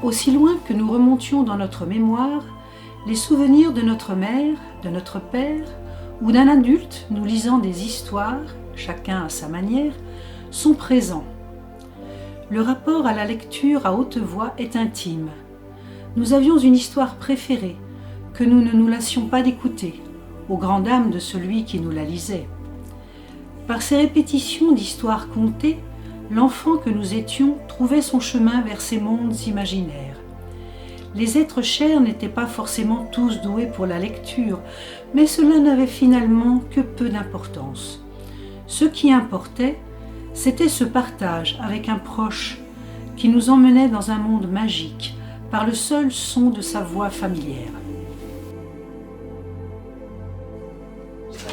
Aussi loin que nous remontions dans notre mémoire, les souvenirs de notre mère, de notre père, ou d'un adulte nous lisant des histoires, chacun à sa manière, sont présents. Le rapport à la lecture à haute voix est intime. Nous avions une histoire préférée, que nous ne nous lassions pas d'écouter, aux grandes dames de celui qui nous la lisait. Par ces répétitions d'histoires contées, l'enfant que nous étions trouvait son chemin vers ces mondes imaginaires. Les êtres chers n'étaient pas forcément tous doués pour la lecture, mais cela n'avait finalement que peu d'importance. Ce qui importait, c'était ce partage avec un proche qui nous emmenait dans un monde magique par le seul son de sa voix familière.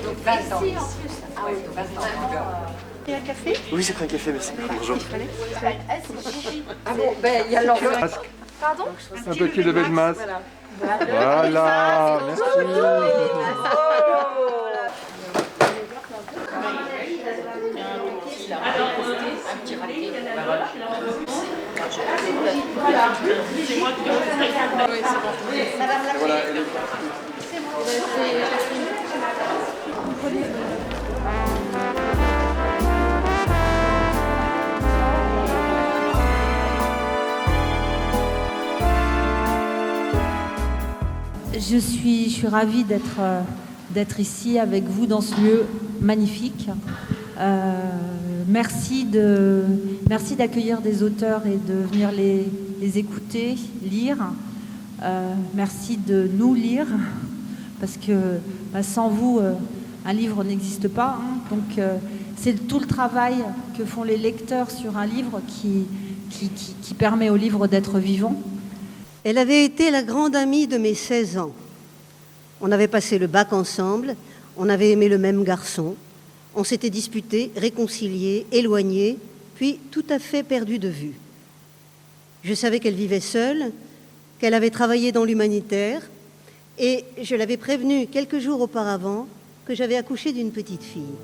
Donc 20 ans. Ici, en plus. Ah oui, 20 ans. Et un café? Oui, j'ai pris un café, merci. Bonjour. Ah bon, ben il y a l'enfant. Pardon? Un petit lever de masse. Voilà, merci. Je suis ravie d'être ici avec vous dans ce lieu magnifique. Merci d'accueillir des auteurs et de venir les écouter, lire. Merci de nous lire, parce que sans vous, un livre n'existe pas. Hein. Donc c'est tout le travail que font les lecteurs sur un livre qui permet au livre d'être vivant. Elle avait été la grande amie de mes 16 ans. On avait passé le bac ensemble, on avait aimé le même garçon, on s'était disputés, réconciliés, éloignés, puis tout à fait perdus de vue. Je savais qu'elle vivait seule, qu'elle avait travaillé dans l'humanitaire, et je l'avais prévenue quelques jours auparavant que j'avais accouché d'une petite fille.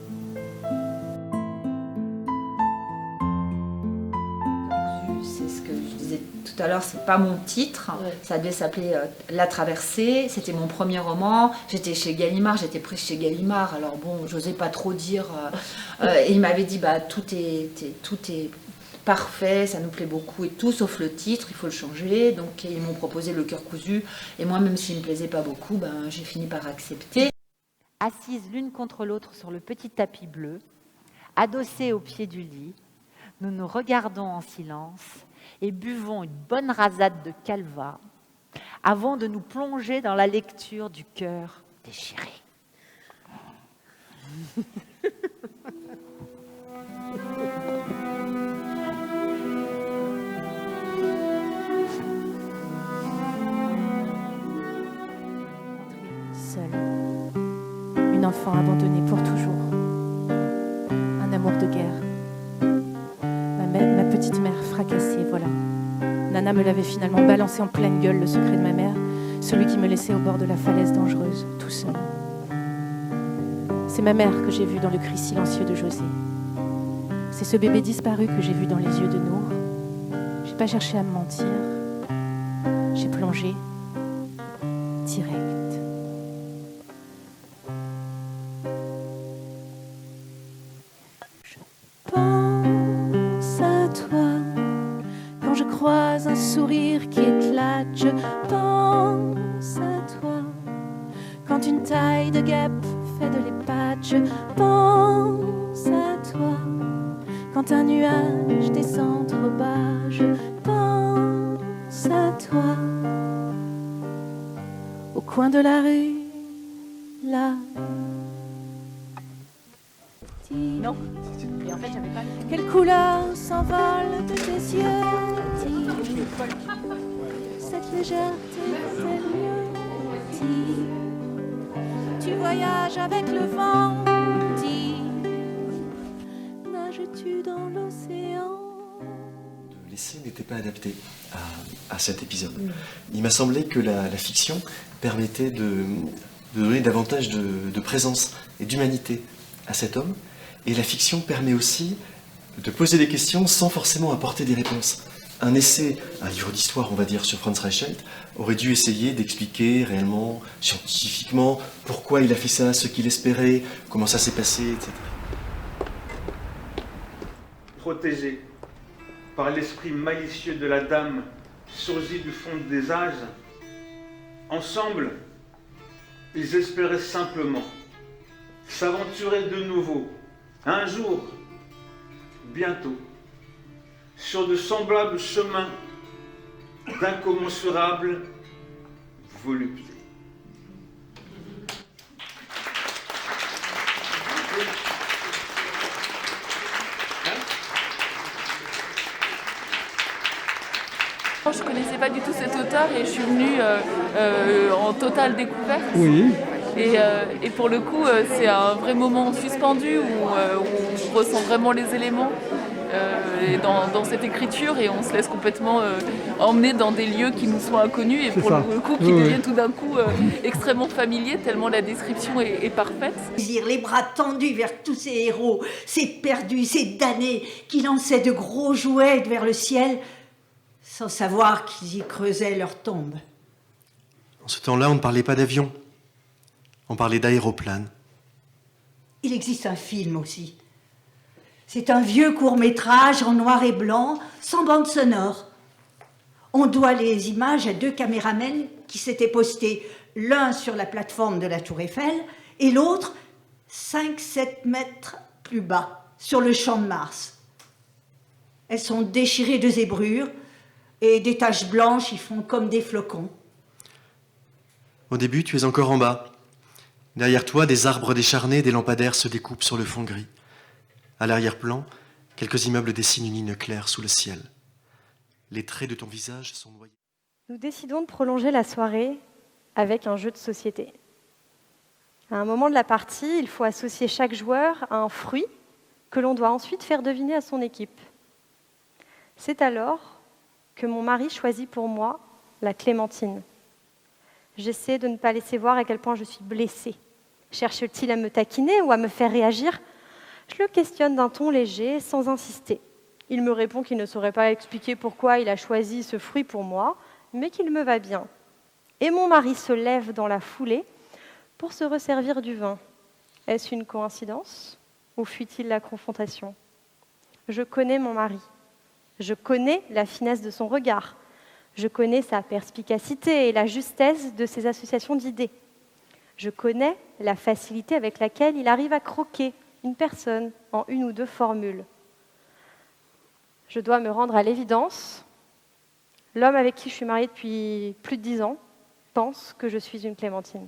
C'est ce que je disais tout à l'heure, c'est pas mon titre, ça devait s'appeler La Traversée, c'était mon premier roman, j'étais chez Gallimard, j'étais prise chez Gallimard, alors bon, j'osais pas trop dire, et il m'avait dit tout est parfait, ça nous plaît beaucoup et tout, sauf le titre, il faut le changer, donc ils m'ont proposé Le Cœur cousu, et moi même s'il me plaisait pas beaucoup, j'ai fini par accepter. Assises l'une contre l'autre sur le petit tapis bleu, adossées au pied du lit, nous nous regardons en silence et buvons une bonne rasade de Calva avant de nous plonger dans la lecture du Cœur déchiré. Seule. Une enfant abandonnée pour toujours. Un amour de guerre. Ma petite mère fracassée, voilà. Nana me l'avait finalement balancé en pleine gueule, le secret de ma mère, celui qui me laissait au bord de la falaise dangereuse, tout seul. C'est ma mère que j'ai vue dans le cri silencieux de José. C'est ce bébé disparu que j'ai vu dans les yeux de Nour. J'ai pas cherché à me mentir. J'ai plongé direct. Pense à toi quand je croise un sourire qui éclate. Je pense à toi quand une taille de guêpe fait de l'épate. Je pense à toi quand un nuage descend trop bas. Je pense à toi au coin de la rue, là. Non. Et en fait, j'avais pas... Quelle couleur s'envole de tes yeux? Dis. Cette légèreté fait mieux. Dis. Tu voyages avec le vent. Dis. Nages-tu dans l'océan? L'essai n'était pas adapté à cet épisode. Il m'a semblé que la fiction permettait de donner davantage de présence et d'humanité à cet homme. Et la fiction permet aussi de poser des questions sans forcément apporter des réponses. Un essai, un livre d'histoire, on va dire, sur Franz Reichelt, aurait dû essayer d'expliquer réellement, scientifiquement, pourquoi il a fait ça, ce qu'il espérait, comment ça s'est passé, etc. Protégés par l'esprit malicieux de la dame surgie du fond des âges, ensemble, ils espéraient simplement s'aventurer de nouveau, un jour, bientôt, sur de semblables chemins d'incommensurable volupté. Je ne connaissais pas du tout cet auteur et je suis venue en totale découverte. Oui. Et pour le coup, c'est un vrai moment suspendu où on ressent vraiment les éléments dans cette écriture et on se laisse complètement emmener dans des lieux qui nous sont inconnus et pour le coup qui deviennent tout d'un coup extrêmement familiers tellement la description est parfaite. Les bras tendus vers tous ces héros, ces perdus, ces damnés qui lançaient de gros jouets vers le ciel sans savoir qu'ils y creusaient leur tombe. En ce temps-là, on ne parlait pas d'avion. On parlait d'aéroplane. Il existe un film aussi. C'est un vieux court-métrage en noir et blanc, sans bande sonore. On doit les images à 2 caméramens qui s'étaient postés, l'un sur la plateforme de la Tour Eiffel et l'autre 5-7 mètres plus bas, sur le champ de Mars. Elles sont déchirées de zébrures et des taches blanches y font comme des flocons. Au début, tu es encore en bas. Derrière toi, des arbres décharnés, des lampadaires se découpent sur le fond gris. À l'arrière-plan, quelques immeubles dessinent une ligne claire sous le ciel. Les traits de ton visage sont noyés. Nous décidons de prolonger la soirée avec un jeu de société. À un moment de la partie, il faut associer chaque joueur à un fruit que l'on doit ensuite faire deviner à son équipe. C'est alors que mon mari choisit pour moi la clémentine. J'essaie de ne pas laisser voir à quel point je suis blessée. Cherche-t-il à me taquiner ou à me faire réagir ? Je le questionne d'un ton léger, sans insister. Il me répond qu'il ne saurait pas expliquer pourquoi il a choisi ce fruit pour moi, mais qu'il me va bien. Et mon mari se lève dans la foulée pour se resservir du vin. Est-ce une coïncidence ou fuit-il la confrontation ? Je connais mon mari. Je connais la finesse de son regard. Je connais sa perspicacité et la justesse de ses associations d'idées. Je connais la facilité avec laquelle il arrive à croquer une personne en 1 ou 2 formules. Je dois me rendre à l'évidence. L'homme avec qui je suis mariée depuis plus de 10 ans pense que je suis une clémentine.